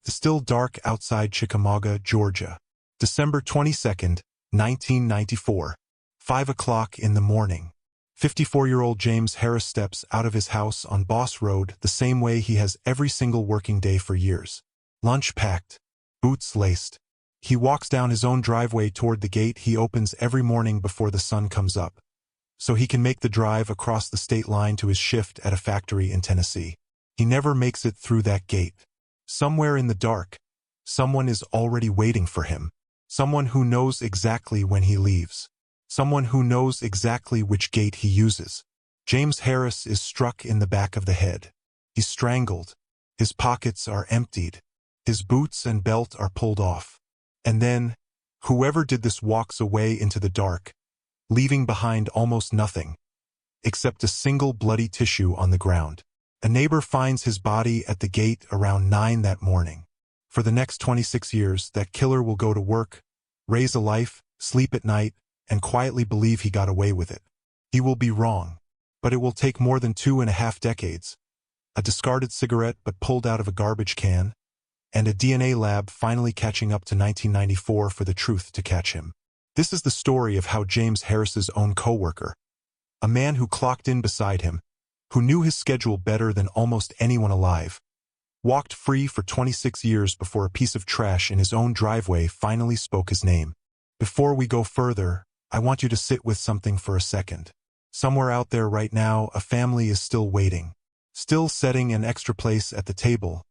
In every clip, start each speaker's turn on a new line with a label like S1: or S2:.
S1: Still dark outside Chickamauga, Georgia. December 22nd, 1994. 5 o'clock in the morning. 54-year-old James Harris steps out of his house on Boss Road the same way he has every single working day for years. Lunch packed. Boots laced. He walks down his own driveway toward the gate he opens every morning before the sun comes up, so he can make the drive across the state line to his shift at a factory in Tennessee. He never makes it through that gate. Somewhere in the dark, someone is already waiting for him. Someone who knows exactly when he leaves. Someone who knows exactly which gate he uses. James Harris is struck in the back of the head. He's strangled. His pockets are emptied. His boots and belt are pulled off. And then, whoever did this walks away into the dark, leaving behind almost nothing, except a single bloody tissue on the ground. A neighbor finds his body at the gate around 9 that morning. For the next 26 years, that killer will go to work, raise a life, sleep at night, and quietly believe he got away with it. He will be wrong, but it will take more than 2.5 decades. A discarded cigarette but pulled out of a garbage can, and a DNA lab finally catching up to 1994 for the truth to catch him. This is the story of how James Harris's own coworker, a man who clocked in beside him, who knew his schedule better than almost anyone alive, walked free for 26 years before a piece of trash in his own driveway finally spoke his name. Before we go further, I want you to sit with something for a second. Somewhere out there right now, a family is still waiting, still setting an extra place at the table,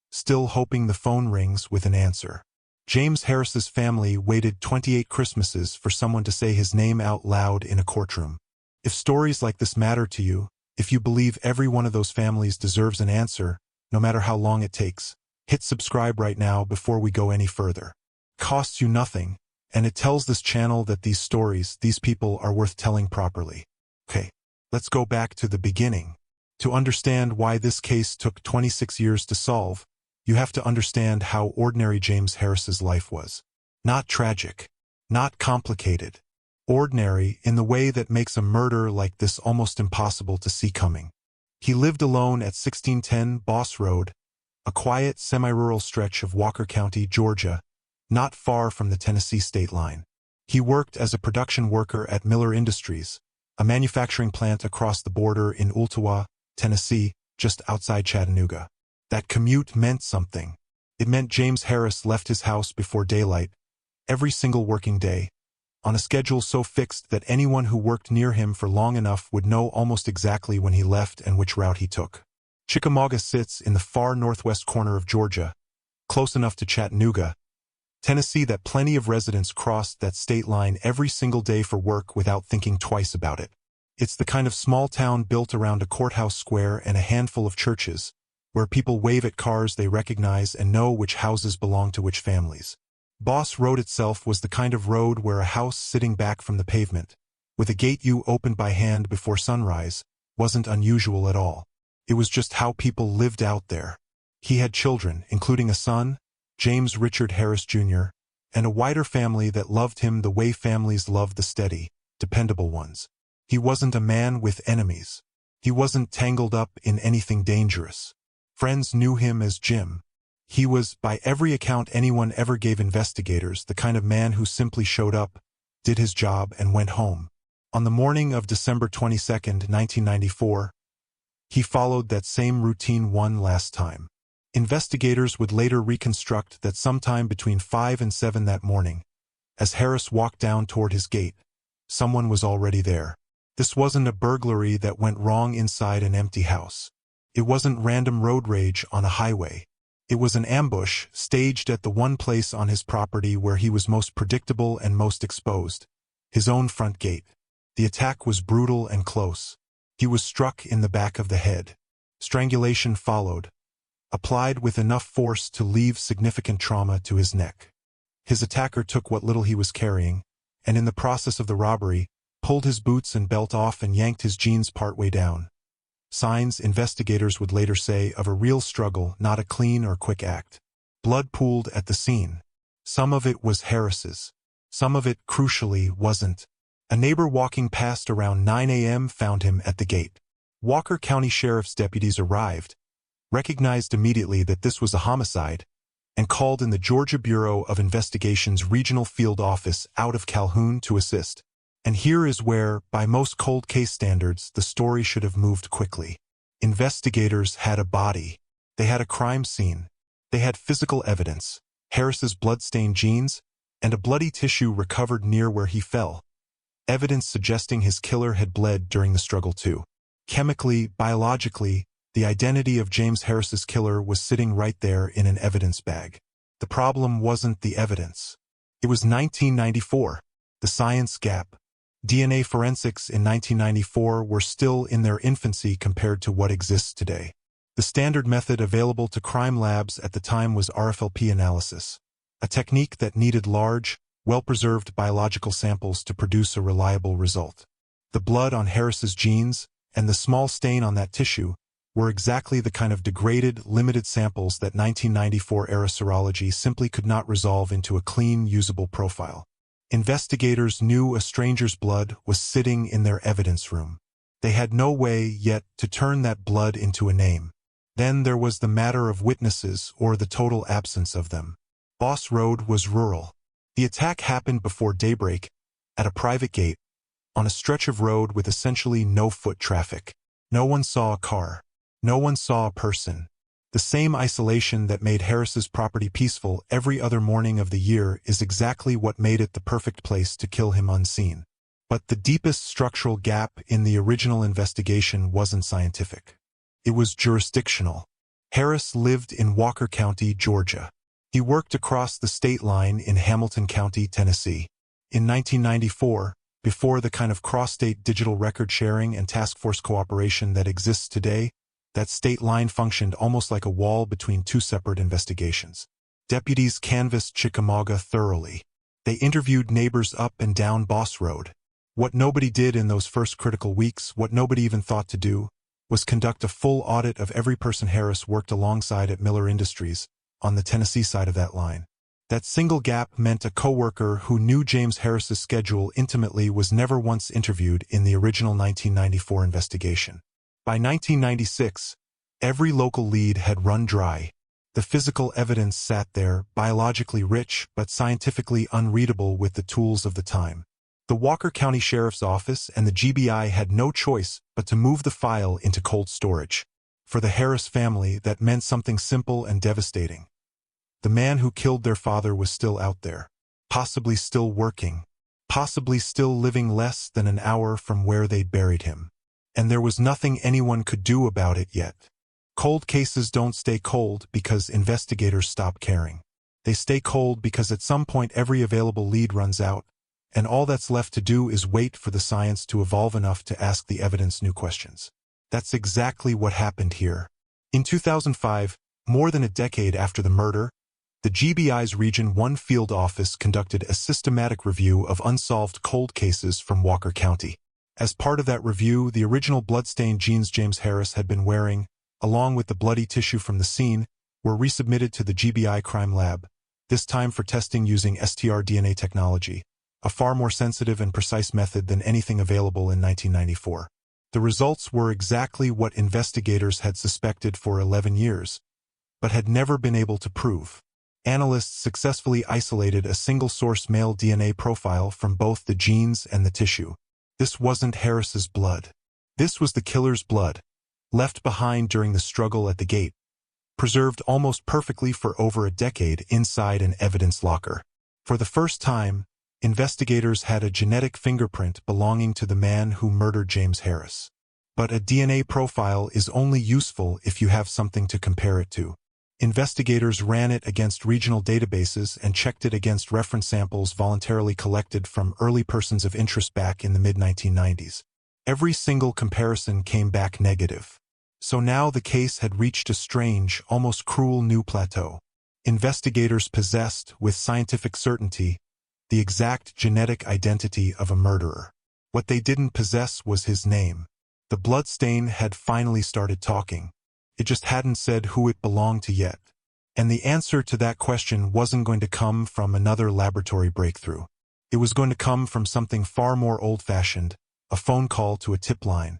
S1: still hoping the phone rings with an answer. James Harris's family waited 28 Christmases for someone to say his name out loud in a courtroom. If stories like this matter to you, if you believe every one of those families deserves an answer, no matter how long it takes, hit subscribe right now before we go any further. It costs you nothing, and it tells this channel that these stories, these people are worth telling properly. Okay, let's go back to the beginning. To understand why this case took 26 years to solve, you have to understand how ordinary James Harris's life was. Not tragic, not complicated. Ordinary in the way that makes a murder like this almost impossible to see coming. He lived alone at 1610 Boss Road, a quiet, semi-rural stretch of Walker County, Georgia, not far from the Tennessee state line. He worked as a production worker at Miller Industries, a manufacturing plant across the border in Ooltewah, Tennessee, just outside Chattanooga. That commute meant something. It meant James Harris left his house before daylight, every single working day, on a schedule so fixed that anyone who worked near him for long enough would know almost exactly when he left and which route he took. Chickamauga sits in the far northwest corner of Georgia, close enough to Chattanooga, Tennessee that plenty of residents crossed that state line every single day for work without thinking twice about it. It's the kind of small town built around a courthouse square and a handful of churches, where people wave at cars they recognize and know which houses belong to which families. Boss Road itself was the kind of road where a house sitting back from the pavement, with a gate you opened by hand before sunrise, wasn't unusual at all. It was just how people lived out there. He had children, including a son, James Richard Harris Jr., and a wider family that loved him the way families love the steady, dependable ones. He wasn't a man with enemies. He wasn't tangled up in anything dangerous. Friends knew him as Jim. He was, by every account anyone ever gave investigators, the kind of man who simply showed up, did his job, and went home. On the morning of December 22, 1994, he followed that same routine one last time. Investigators would later reconstruct that sometime between 5 and 7 that morning, as Harris walked down toward his gate, someone was already there. This wasn't a burglary that went wrong inside an empty house. It wasn't random road rage on a highway. It was an ambush staged at the one place on his property where he was most predictable and most exposed, his own front gate. The attack was brutal and close. He was struck in the back of the head. Strangulation followed, applied with enough force to leave significant trauma to his neck. His attacker took what little he was carrying, and in the process of the robbery, pulled his boots and belt off and yanked his jeans partway down. Signs, investigators would later say, of a real struggle, not a clean or quick act. Blood pooled at the scene. Some of it was Harris's. Some of it, crucially, wasn't. A neighbor walking past around 9 a.m. found him at the gate. Walker County Sheriff's deputies arrived, recognized immediately that this was a homicide, and called in the Georgia Bureau of Investigation's Regional Field Office out of Calhoun to assist. And here is where, by most cold case standards, the story should have moved quickly. Investigators had a body. They had a crime scene. They had physical evidence, Harris's blood-stained jeans, and a bloody tissue recovered near where he fell. Evidence suggesting his killer had bled during the struggle too. Chemically, biologically, the identity of James Harris's killer was sitting right there in an evidence bag. The problem wasn't the evidence. It was 1994, the science gap. DNA forensics in 1994 were still in their infancy compared to what exists today. The standard method available to crime labs at the time was RFLP analysis, a technique that needed large, well-preserved biological samples to produce a reliable result. The blood on Harris's jeans and the small stain on that tissue were exactly the kind of degraded, limited samples that 1994-era serology simply could not resolve into a clean, usable profile. Investigators knew a stranger's blood was sitting in their evidence room. They had no way yet to turn that blood into a name. Then there was the matter of witnesses or the total absence of them. Boss Road was rural. The attack happened before daybreak, at a private gate, on a stretch of road with essentially no foot traffic. No one saw a car. No one saw a person. The same isolation that made Harris's property peaceful every other morning of the year is exactly what made it the perfect place to kill him unseen. But the deepest structural gap in the original investigation wasn't scientific. It was jurisdictional. Harris lived in Walker County, Georgia. He worked across the state line in Hamilton County, Tennessee. In 1994, before the kind of cross-state digital record sharing and task force cooperation that exists today, that state line functioned almost like a wall between two separate investigations. Deputies canvassed Chickamauga thoroughly. They interviewed neighbors up and down Boss Road. What nobody did in those first critical weeks, what nobody even thought to do, was conduct a full audit of every person Harris worked alongside at Miller Industries, on the Tennessee side of that line. That single gap meant a coworker who knew James Harris's schedule intimately was never once interviewed in the original 1994 investigation. By 1996, every local lead had run dry. The physical evidence sat there, biologically rich but scientifically unreadable with the tools of the time. The Walker County Sheriff's Office and the GBI had no choice but to move the file into cold storage. For the Harris family, that meant something simple and devastating. The man who killed their father was still out there, possibly still working, possibly still living less than an hour from where they'd buried him. And there was nothing anyone could do about it yet. Cold cases don't stay cold because investigators stop caring. They stay cold because at some point every available lead runs out, and all that's left to do is wait for the science to evolve enough to ask the evidence new questions. That's exactly what happened here. In 2005, more than a decade after the murder, the GBI's Region 1 field office conducted a systematic review of unsolved cold cases from Walker County. As part of that review, the original blood-stained jeans James Harris had been wearing, along with the bloody tissue from the scene, were resubmitted to the GBI crime lab, this time for testing using STR-DNA technology, a far more sensitive and precise method than anything available in 1994. The results were exactly what investigators had suspected for 11 years, but had never been able to prove. Analysts successfully isolated a single-source male DNA profile from both the genes and the tissue. This wasn't Harris's blood. This was the killer's blood, left behind during the struggle at the gate, preserved almost perfectly for over a decade inside an evidence locker. For the first time, investigators had a genetic fingerprint belonging to the man who murdered James Harris. But a DNA profile is only useful if you have something to compare it to. Investigators ran it against regional databases and checked it against reference samples voluntarily collected from early persons of interest back in the mid-1990s. Every single comparison came back negative. So now the case had reached a strange, almost cruel new plateau. Investigators possessed, with scientific certainty, the exact genetic identity of a murderer. What they didn't possess was his name. The bloodstain had finally started talking. It just hadn't said who it belonged to yet. And the answer to that question wasn't going to come from another laboratory breakthrough. It was going to come from something far more old-fashioned, a phone call to a tip line.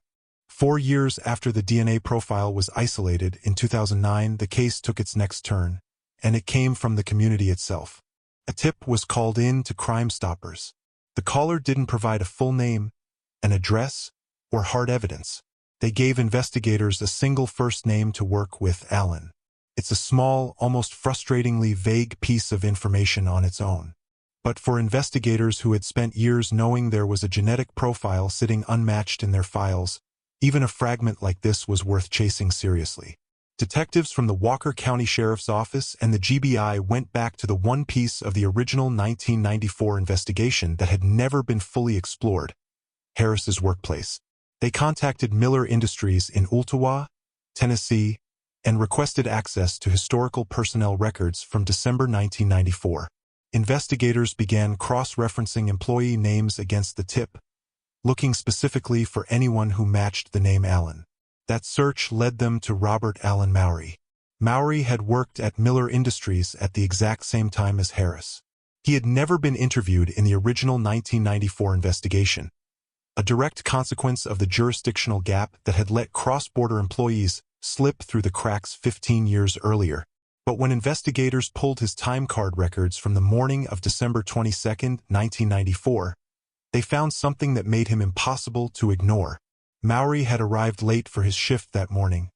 S1: 4 years after the DNA profile was isolated, in 2009, the case took its next turn. and it came from the community itself. A tip was called in to Crime Stoppers. The caller didn't provide a full name, an address, or hard evidence. They gave investigators a single first name to work with: Allen. It's a small, almost frustratingly vague piece of information on its own. But for investigators who had spent years knowing there was a genetic profile sitting unmatched in their files, even a fragment like this was worth chasing seriously. Detectives from the Walker County Sheriff's Office and the GBI went back to the one piece of the original 1994 investigation that had never been fully explored: Harris's workplace. They contacted Miller Industries in Ooltewah, Tennessee, and requested access to historical personnel records from December 1994. Investigators began cross-referencing employee names against the tip, looking specifically for anyone who matched the name Allen. That search led them to Robert Allen Mowry. Mowry had worked at Miller Industries at the exact same time as Harris. He had never been interviewed in the original 1994 investigation, a direct consequence of the jurisdictional gap that had let cross-border employees slip through the cracks 15 years earlier. But when investigators pulled his time card records from the morning of December 22, 1994, they found something that made him impossible to ignore. Mowry had arrived late for his shift that morning,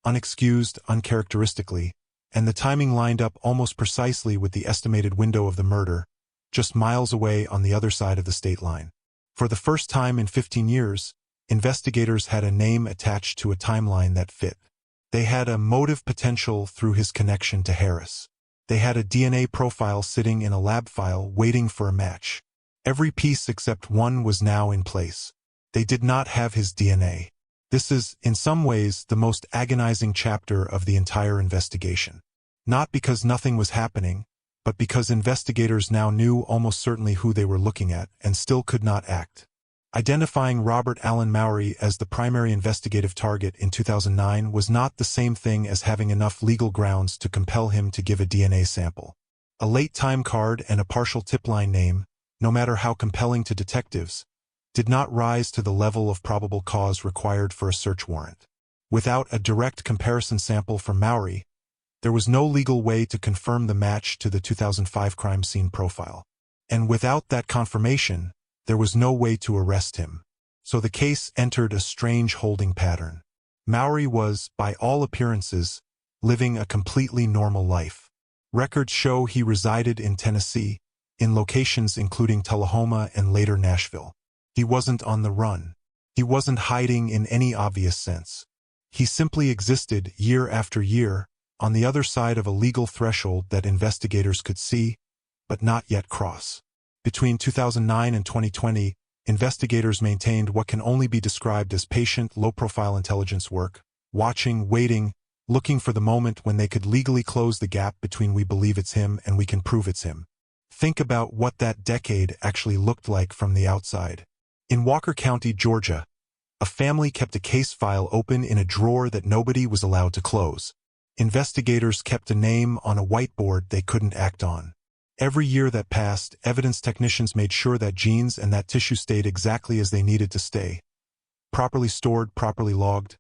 S1: unexcused, uncharacteristically, and the timing lined up almost precisely with the estimated window of the murder, just miles away on the other side of the state line. For the first time in 15 years, investigators had a name attached to a timeline that fit. They had a motive potential through his connection to Harris. They had a DNA profile sitting in a lab file waiting for a match. Every piece except one was now in place. They did not have his DNA. This is, in some ways, the most agonizing chapter of the entire investigation. Not because nothing was happening, but because investigators now knew almost certainly who they were looking at and still could not act. Identifying Robert Allen Mowry as the primary investigative target in 2009 was not the same thing as having enough legal grounds to compel him to give a DNA sample. A late time card and a partial tip line name, no matter how compelling to detectives, did not rise to the level of probable cause required for a search warrant. Without a direct comparison sample from Mowry, there was no legal way to confirm the match to the 2005 crime scene profile. And without that confirmation, there was no way to arrest him. So the case entered a strange holding pattern. Mowry was, by all appearances, living a completely normal life. Records show he resided in Tennessee, in locations including Tullahoma and later Nashville. He wasn't on the run. He wasn't hiding in any obvious sense. He simply existed year after year, on the other side of a legal threshold that investigators could see, but not yet cross. Between 2009 and 2020, investigators maintained what can only be described as patient, low-profile intelligence work, watching, waiting, looking for the moment when they could legally close the gap between we believe it's him and we can prove it's him. Think about what that decade actually looked like from the outside. In Walker County, Georgia, a family kept a case file open in a drawer that nobody was allowed to close. Investigators kept a name on a whiteboard they couldn't act on. Every year that passed, evidence technicians made sure that genes and that tissue stayed exactly as they needed to stay. Properly stored, properly logged,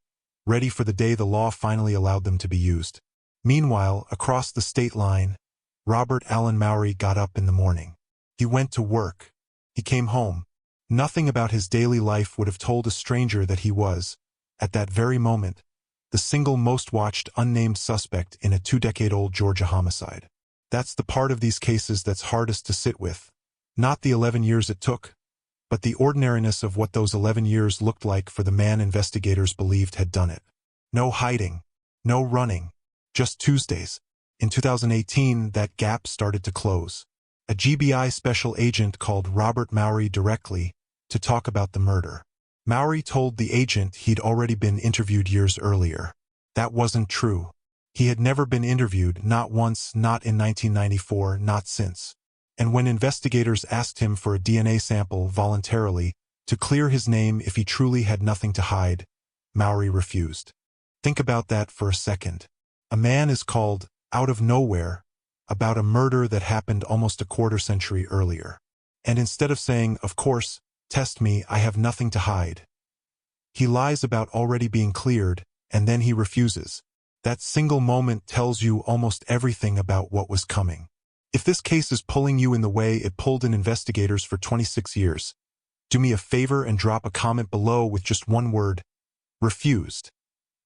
S1: ready for the day the law finally allowed them to be used. Meanwhile, across the state line, Robert Allen Mowry got up in the morning. He went to work. He came home. Nothing about his daily life would have told a stranger that he was, at that very moment, the single most watched unnamed suspect in a 2-decade-old Georgia homicide. That's the part of these cases that's hardest to sit with. Not the 11 years it took, but the ordinariness of what those 11 years looked like for the man investigators believed had done it. No hiding, no running, just Tuesdays. In 2018, that gap started to close. A GBI special agent called Robert Mowry directly to talk about the murder. Mowry told the agent he'd already been interviewed years earlier. That wasn't true. He had never been interviewed, not once, not in 1994, not since. And when investigators asked him for a DNA sample voluntarily to clear his name if he truly had nothing to hide, Mowry refused. Think about that for a second. A man is called out of nowhere about a murder that happened almost a quarter century earlier. And instead of saying, "Of course, test me, I have nothing to hide," he lies about already being cleared, and then he refuses. That single moment tells you almost everything about what was coming. If this case is pulling you in the way it pulled in investigators for 26 years, do me a favor and drop a comment below with just one word: refused.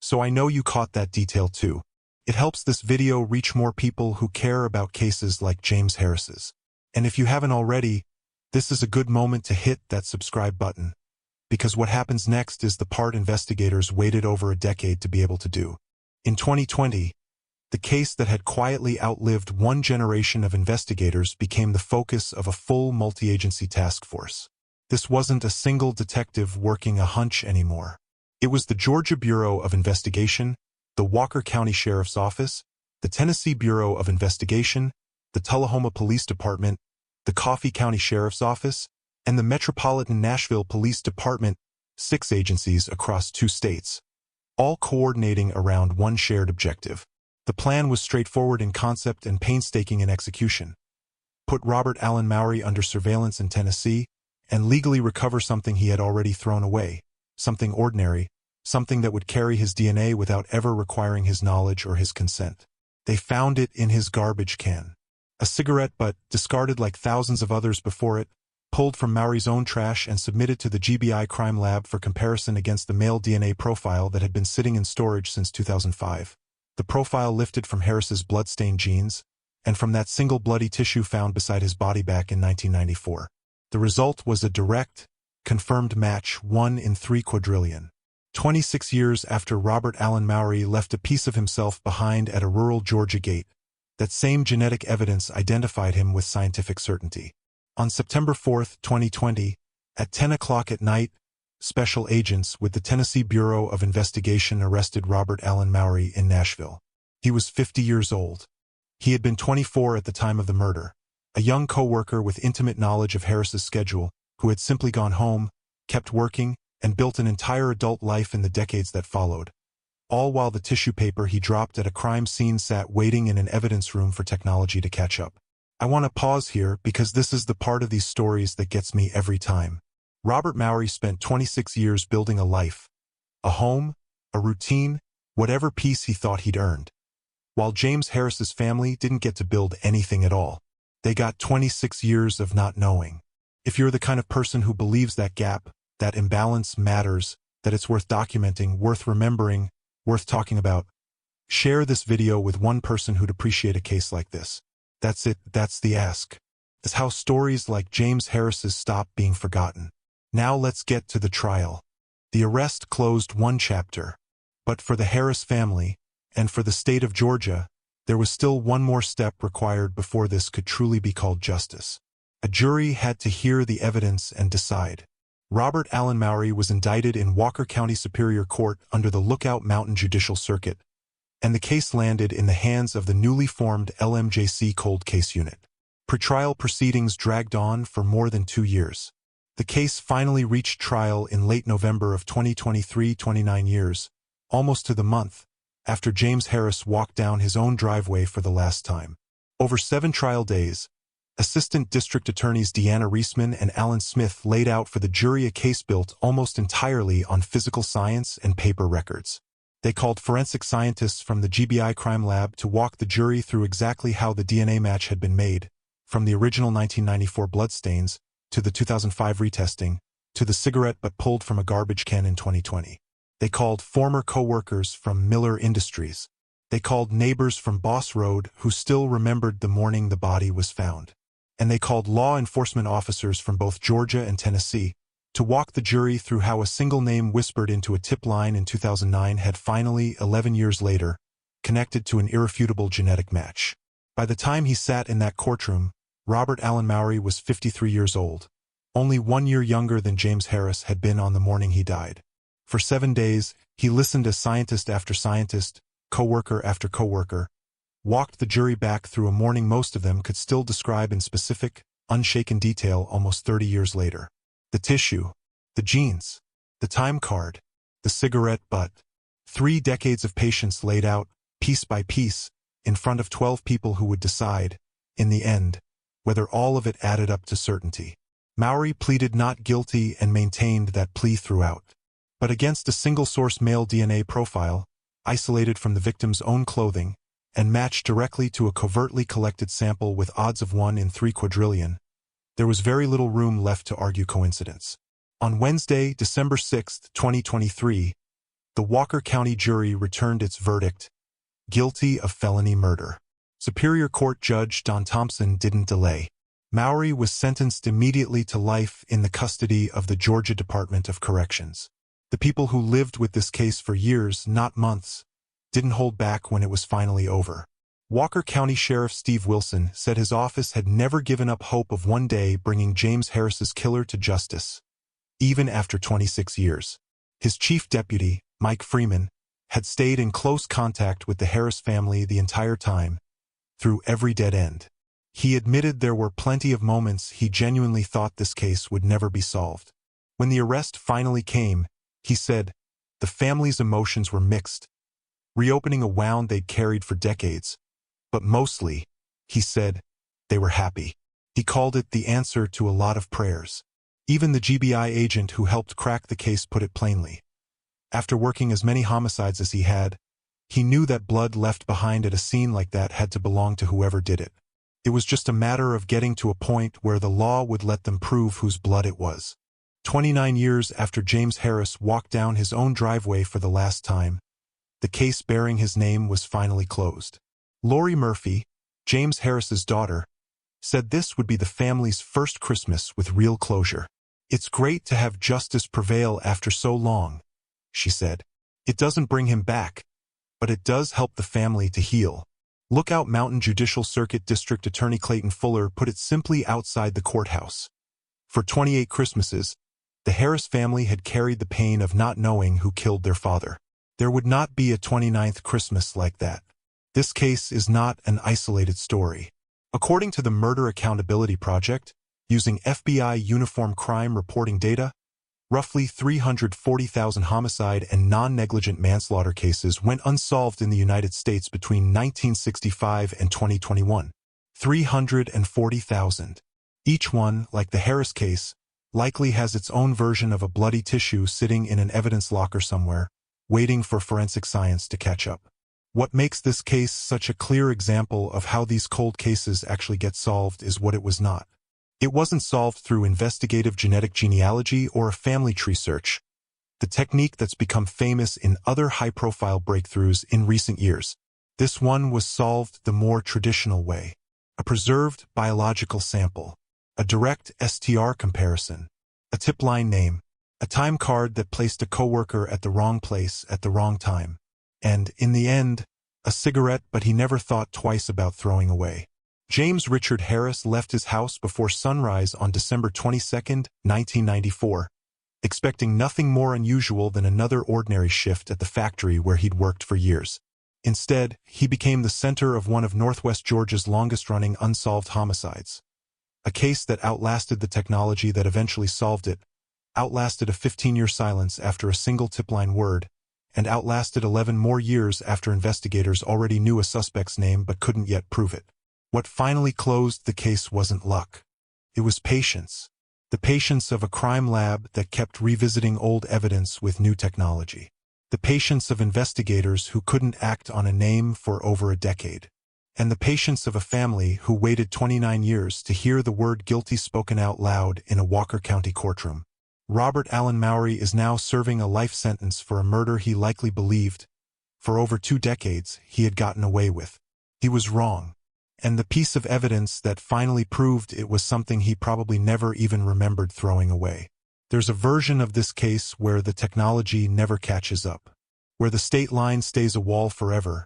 S1: So I know you caught that detail too. It helps this video reach more people who care about cases like James Harris's. And if you haven't already, this is a good moment to hit that subscribe button, because what happens next is the part investigators waited over a decade to be able to do. In 2020, the case that had quietly outlived one generation of investigators became the focus of a full multi-agency task force. This wasn't a single detective working a hunch anymore. It was the Georgia Bureau of Investigation, the Walker County Sheriff's Office, the Tennessee Bureau of Investigation, the Tullahoma Police Department, the Coffee County Sheriff's Office, and the Metropolitan Nashville Police Department, 6 agencies across 2 states, all coordinating around one shared objective. The plan was straightforward in concept and painstaking in execution. Put Robert Allen Mowry under surveillance in Tennessee and legally recover something he had already thrown away, something ordinary, something that would carry his DNA without ever requiring his knowledge or his consent. They found it in his garbage can. A cigarette butt, discarded like thousands of others before it, pulled from Mowry's own trash and submitted to the GBI crime lab for comparison against the male DNA profile that had been sitting in storage since 2005. The profile lifted from Harris's blood-stained jeans, and from that single bloody tissue found beside his body back in 1994. The result was a direct, confirmed match, 1 in 3 quadrillion. 26 years after Robert Allen Mowry left a piece of himself behind at a rural Georgia gate, that same genetic evidence identified him with scientific certainty. On September 4, 2020, at 10 o'clock at night, special agents with the Tennessee Bureau of Investigation arrested Robert Allen Mowry in Nashville. He was 50 years old. He had been 24 at the time of the murder, a young co-worker with intimate knowledge of Harris's schedule, who had simply gone home, kept working, and built an entire adult life in the decades that followed, all while the tissue paper he dropped at a crime scene sat waiting in an evidence room for technology to catch up. I want to pause here because this is the part of these stories that gets me every time. Robert Mowry spent 26 years building a life, a home, a routine, whatever piece he thought he'd earned, while James Harris's family didn't get to build anything at all. They got 26 years of not knowing. If you're the kind of person who believes that gap, that imbalance matters, that it's worth documenting, worth remembering, worth talking about, share this video with one person who'd appreciate a case like this. That's it, that's the ask. It's how stories like James Harris's stop being forgotten. Now let's get to the trial. The arrest closed one chapter. But for the Harris family, and for the state of Georgia, there was still one more step required before this could truly be called justice. A jury had to hear the evidence and decide. Robert Allen Mowry was indicted in Walker County Superior Court under the Lookout Mountain Judicial Circuit, and the case landed in the hands of the newly formed LMJC Cold Case Unit. Pretrial proceedings dragged on for more than 2 years. The case finally reached trial in late November of 2023, 29 years, almost to the month, after James Harris walked down his own driveway for the last time. Over 7 trial days, Assistant District Attorneys Deanna Reisman and Alan Smith laid out for the jury a case built almost entirely on physical science and paper records. They called forensic scientists from the GBI crime lab to walk the jury through exactly how the DNA match had been made, from the original 1994 bloodstains, to the 2005 retesting, to the cigarette butt pulled from a garbage can in 2020. They called former co-workers from Miller Industries. They called neighbors from Boss Road who still remembered the morning the body was found. And they called law enforcement officers from both Georgia and Tennessee to walk the jury through how a single name whispered into a tip line in 2009 had finally, 11 years later, connected to an irrefutable genetic match. By the time he sat in that courtroom, Robert Allen Mowry was 53 years old. Only 1 year younger than James Harris had been on the morning he died. For 7 days, he listened as scientist after scientist, co-worker after co-worker, walked the jury back through a morning most of them could still describe in specific, unshaken detail almost 30 years later. The tissue, the jeans, the time card, the cigarette butt. 3 decades of patience laid out, piece by piece, in front of 12 people who would decide, in the end, whether all of it added up to certainty. Mowry pleaded not guilty and maintained that plea throughout. But against a single-source male DNA profile, isolated from the victim's own clothing, and matched directly to a covertly collected sample with odds of 1 in 3 quadrillion, there was very little room left to argue coincidence. On Wednesday, December 6, 2023, the Walker County jury returned its verdict, guilty of felony murder. Superior Court Judge Don Thompson didn't delay. Mowry was sentenced immediately to life in the custody of the Georgia Department of Corrections. The people who lived with this case for years, not months, didn't hold back when it was finally over. Walker County Sheriff Steve Wilson said his office had never given up hope of one day bringing James Harris's killer to justice, even after 26 years. His chief deputy, Mike Freeman, had stayed in close contact with the Harris family the entire time, through every dead end. He admitted there were plenty of moments he genuinely thought this case would never be solved. When the arrest finally came, he said, the family's emotions were mixed, reopening a wound they'd carried for decades. But mostly, he said, they were happy. He called it the answer to a lot of prayers. Even the GBI agent who helped crack the case put it plainly. After working as many homicides as he had, he knew that blood left behind at a scene like that had to belong to whoever did it. It was just a matter of getting to a point where the law would let them prove whose blood it was. 29 years after James Harris walked down his own driveway for the last time, the case bearing his name was finally closed. Lori Murphy, James Harris's daughter, said this would be the family's first Christmas with real closure. It's great to have justice prevail after so long, she said. It doesn't bring him back, but it does help the family to heal. Lookout Mountain Judicial Circuit District Attorney Clayton Fuller put it simply outside the courthouse. For 28 Christmases, the Harris family had carried the pain of not knowing who killed their father. There would not be a 29th Christmas like that. This case is not an isolated story. According to the Murder Accountability Project, using FBI uniform crime reporting data, roughly 340,000 homicide and non-negligent manslaughter cases went unsolved in the United States between 1965 and 2021. 340,000. Each one, like the Harris case, likely has its own version of a bloody tissue sitting in an evidence locker somewhere, waiting for forensic science to catch up. What makes this case such a clear example of how these cold cases actually get solved is what it was not. It wasn't solved through investigative genetic genealogy or a family tree search, the technique that's become famous in other high-profile breakthroughs in recent years. This one was solved the more traditional way. A preserved biological sample, a direct STR comparison, a tip line name, a time card that placed a coworker at the wrong place at the wrong time, and, in the end, a cigarette but he never thought twice about throwing away. James Richard Harris left his house before sunrise on December 22, 1994, expecting nothing more unusual than another ordinary shift at the factory where he'd worked for years. Instead, he became the center of one of Northwest Georgia's longest-running unsolved homicides. A case that outlasted the technology that eventually solved it, outlasted a 15-year silence after a single tip-line word, and outlasted 11 more years after investigators already knew a suspect's name but couldn't yet prove it. What finally closed the case wasn't luck. It was patience. The patience of a crime lab that kept revisiting old evidence with new technology. The patience of investigators who couldn't act on a name for over a decade. And the patience of a family who waited 29 years to hear the word guilty spoken out loud in a Walker County courtroom. Robert Allen Mowry is now serving a life sentence for a murder he likely believed, for over 2 decades, he had gotten away with. He was wrong. And the piece of evidence that finally proved it was something he probably never even remembered throwing away. There's a version of this case where the technology never catches up, where the state line stays a wall forever,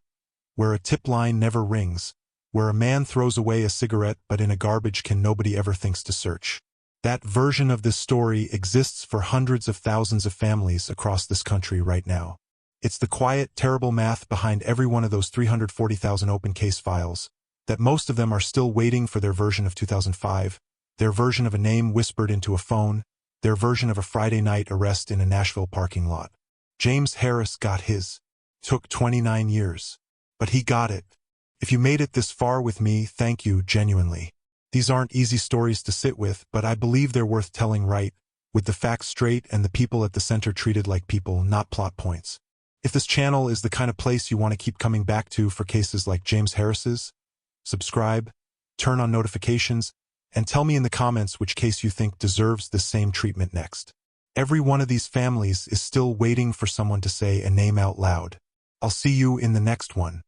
S1: where a tip line never rings, where a man throws away a cigarette but in a garbage can nobody ever thinks to search. That version of this story exists for hundreds of thousands of families across this country right now. It's the quiet, terrible math behind every one of those 340,000 open case files, that most of them are still waiting for their version of 2005, their version of a name whispered into a phone, their version of a Friday night arrest in a Nashville parking lot. James Harris got his. Took 29 years. But he got it. If you made it this far with me, thank you, genuinely. These aren't easy stories to sit with, but I believe they're worth telling right, with the facts straight and the people at the center treated like people, not plot points. If this channel is the kind of place you want to keep coming back to for cases like James Harris's, subscribe, turn on notifications, and tell me in the comments which case you think deserves the same treatment next. Every one of these families is still waiting for someone to say a name out loud. I'll see you in the next one.